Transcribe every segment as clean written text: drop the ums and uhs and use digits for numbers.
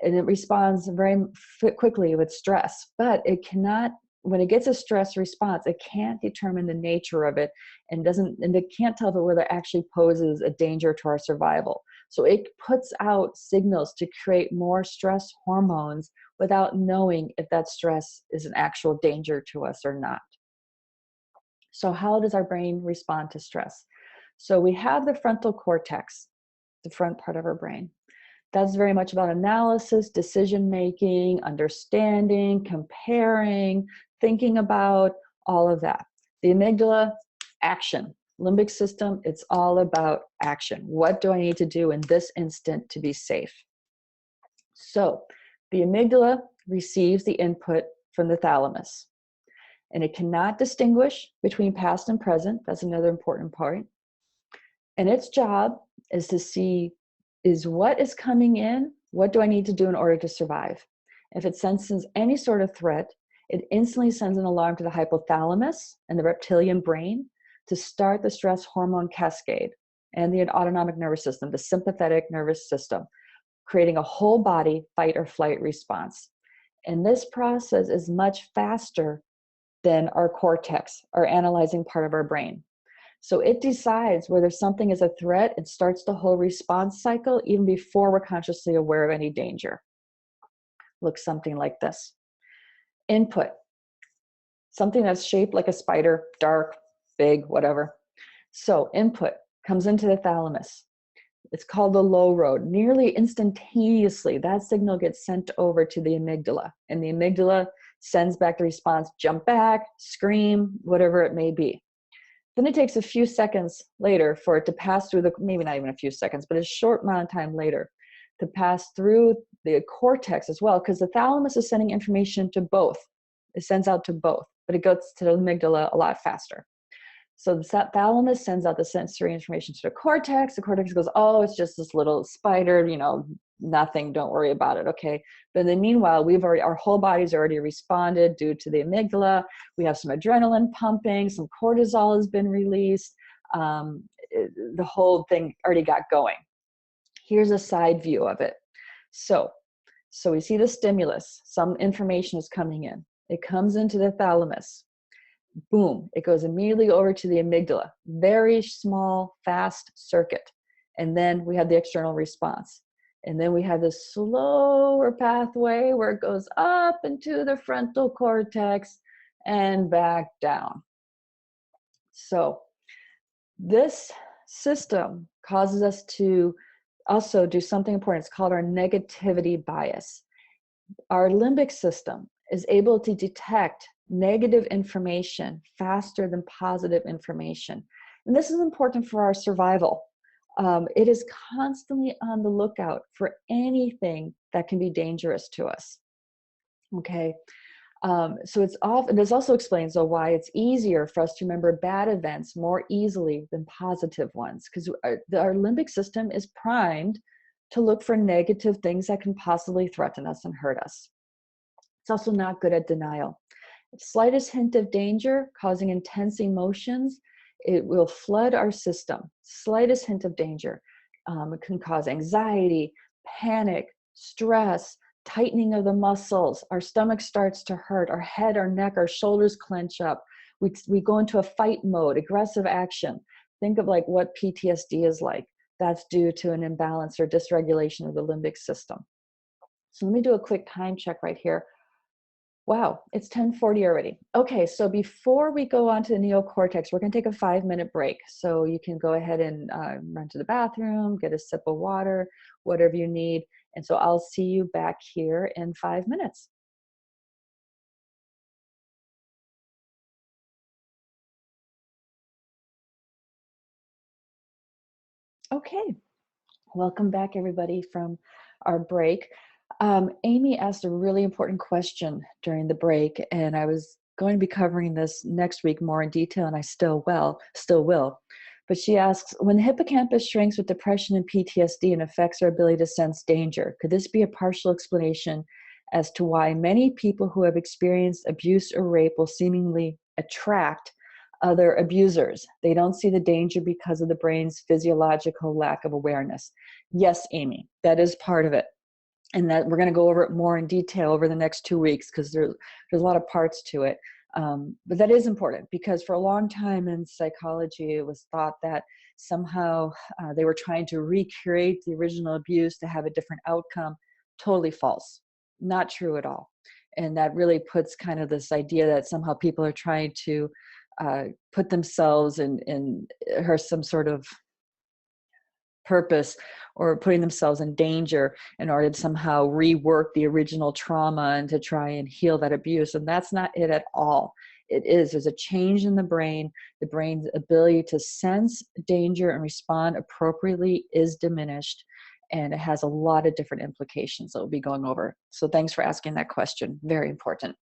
and it responds very quickly with stress, but it cannot, when it gets a stress response, it can't determine the nature of it, and it can't tell whether it actually poses a danger to our survival. So it puts out signals to create more stress hormones without knowing if that stress is an actual danger to us or not. So how does our brain respond to stress? So we have the frontal cortex, the front part of our brain. That's very much about analysis, decision-making, understanding, comparing, thinking about, all of that. The amygdala, action. Limbic system, it's all about action. What do I need to do in this instant to be safe? So the amygdala receives the input from the thalamus, and it cannot distinguish between past and present. That's another important part. And its job is to see, is what is coming in, what do I need to do in order to survive? If it senses any sort of threat, it instantly sends an alarm to the hypothalamus and the reptilian brain to start the stress hormone cascade and the autonomic nervous system, the sympathetic nervous system, creating a whole body fight or flight response. And this process is much faster than our cortex, our analyzing part of our brain. So it decides whether something is a threat and starts the whole response cycle even before we're consciously aware of any danger. Looks something like this. Input, something that's shaped like a spider, dark, big, whatever. So input comes into the thalamus. It's called the low road. Nearly instantaneously, that signal gets sent over to the amygdala, and the amygdala sends back the response, jump back, scream, whatever it may be. Then it takes a few seconds later for it to pass through the, maybe not even a few seconds, but a short amount of time later to pass through the cortex as well, because the thalamus is sending information to both. It sends out to both, but it goes to the amygdala a lot faster. So the thalamus sends out the sensory information to the cortex. The cortex goes, oh, it's just this little spider, you know, nothing, don't worry about it, okay? But then meanwhile, our whole body's already responded due to the amygdala. We have some adrenaline pumping, some cortisol has been released. The whole thing already got going. Here's a side view of it. So we see the stimulus, some information is coming in. It comes into the thalamus. Boom, it goes immediately over to the amygdala. Very small, fast circuit. And then we have the external response. And then we have this slower pathway where it goes up into the frontal cortex and back down. So this system causes us to also do something important. It's called our negativity bias. Our limbic system is able to detect negative information faster than positive information. And this is important for our survival. It is constantly on the lookout for anything that can be dangerous to us. Okay, so this also explains why it's easier for us to remember bad events more easily than positive ones, because our limbic system is primed to look for negative things that can possibly threaten us and hurt us. It's also not good at denial. The slightest hint of danger causing intense emotions, it will flood our system. Slightest hint of danger. It can cause anxiety, panic, stress, tightening of the muscles. Our stomach starts to hurt. Our head, our neck, our shoulders clench up. We go into a fight mode, aggressive action. Think of like what PTSD is like. That's due to an imbalance or dysregulation of the limbic system. So let me do a quick time check right here. Wow, it's 10:40 already. Okay, so before we go on to the neocortex, we're going to take a 5-minute break. So you can go ahead and run to the bathroom, get a sip of water, whatever you need. And so I'll see you back here in 5 minutes. Okay, welcome back everybody from our break. Amy asked a really important question during the break, and I was going to be covering this next week more in detail, and I still will. But she asks, when the hippocampus shrinks with depression and PTSD and affects our ability to sense danger, could this be a partial explanation as to why many people who have experienced abuse or rape will seemingly attract other abusers? They don't see the danger because of the brain's physiological lack of awareness. Yes, Amy, that is part of it. and that we're going to go over it more in detail over the next 2 weeks because there's a lot of parts to it. But that is important because for a long time in psychology, it was thought that somehow they were trying to recreate the original abuse to have a different outcome. Totally false. Not true at all. And that really puts kind of this idea that somehow people are trying to put themselves in some sort of purpose or putting themselves in danger in order to somehow rework the original trauma and to try and heal that abuse. And that's not it at all. There's a change in the brain's ability to sense danger and respond appropriately is diminished. And it has a lot of different implications that we'll be going over. So thanks for asking that question. Very important.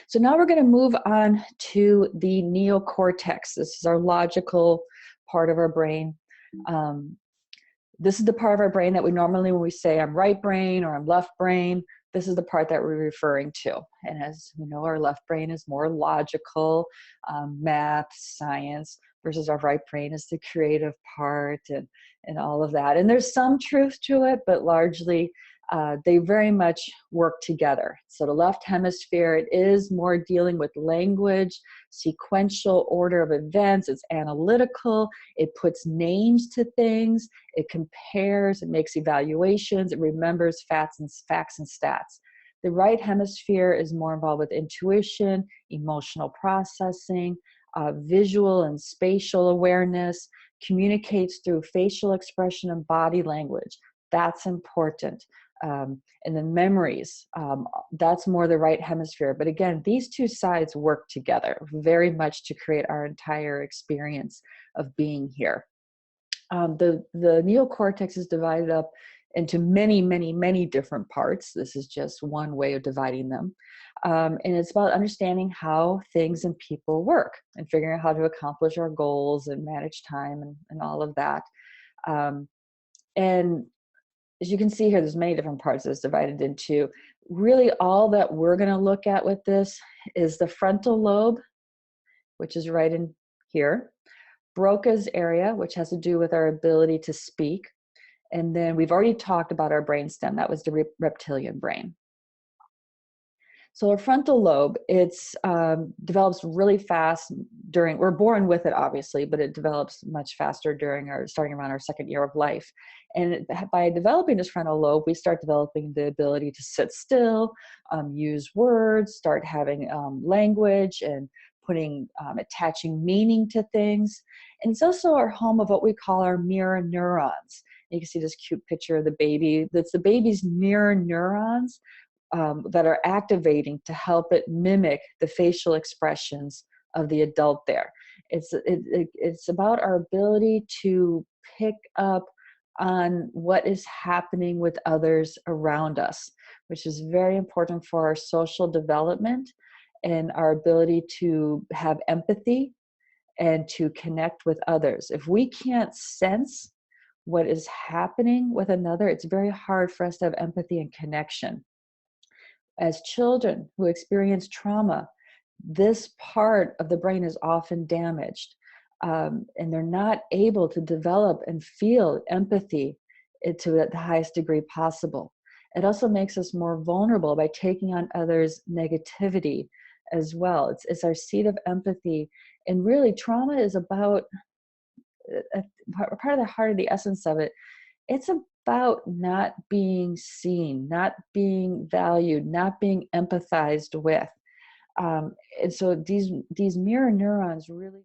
So now we're going to move on to the neocortex. This is our logical part of our brain. This is the part of our brain that we normally, when we say I'm right brain or I'm left brain, this is the part that we're referring to. And as we know, our left brain is more logical, math, science, versus our right brain is the creative part and all of that. And there's some truth to it, but largely they very much work together. So the left hemisphere, it is more dealing with language, sequential order of events. It's analytical. It puts names to things. It compares. It makes evaluations. It remembers facts and stats. The right hemisphere is more involved with intuition, emotional processing, visual and spatial awareness, communicates through facial expression and body language. That's important. And then memories, that's more the right hemisphere. But again, these two sides work together very much to create our entire experience of being here. The neocortex is divided up into many, many, many different parts. This is just one way of dividing them. And it's about understanding how things and people work and figuring out how to accomplish our goals and manage time and all of that. And as you can see here, there's many different parts that's divided into. Really all that we're going to look at with this is the frontal lobe, which is right in here. Broca's area, which has to do with our ability to speak. And then we've already talked about our brainstem. That was the reptilian brain. So our frontal lobe, it's develops really fast we're born with it obviously, but it develops much faster starting around our second year of life. And by developing this frontal lobe, we start developing the ability to sit still, use words, start having language and attaching meaning to things. And it's also our home of what we call our mirror neurons. You can see this cute picture of the baby. That's the baby's mirror neurons that are activating to help it mimic the facial expressions of the adult there. It's about our ability to pick up on what is happening with others around us, which is very important for our social development and our ability to have empathy and to connect with others. If we can't sense what is happening with another, it's very hard for us to have empathy and connection. As children who experience trauma, this part of the brain is often damaged, and they're not able to develop and feel empathy to the highest degree possible. It also makes us more vulnerable by taking on others' negativity as well. It's our seat of empathy. And really, trauma is about, part of the heart of the essence of it, it's about not being seen, not being valued, not being empathized with. And so these mirror neurons really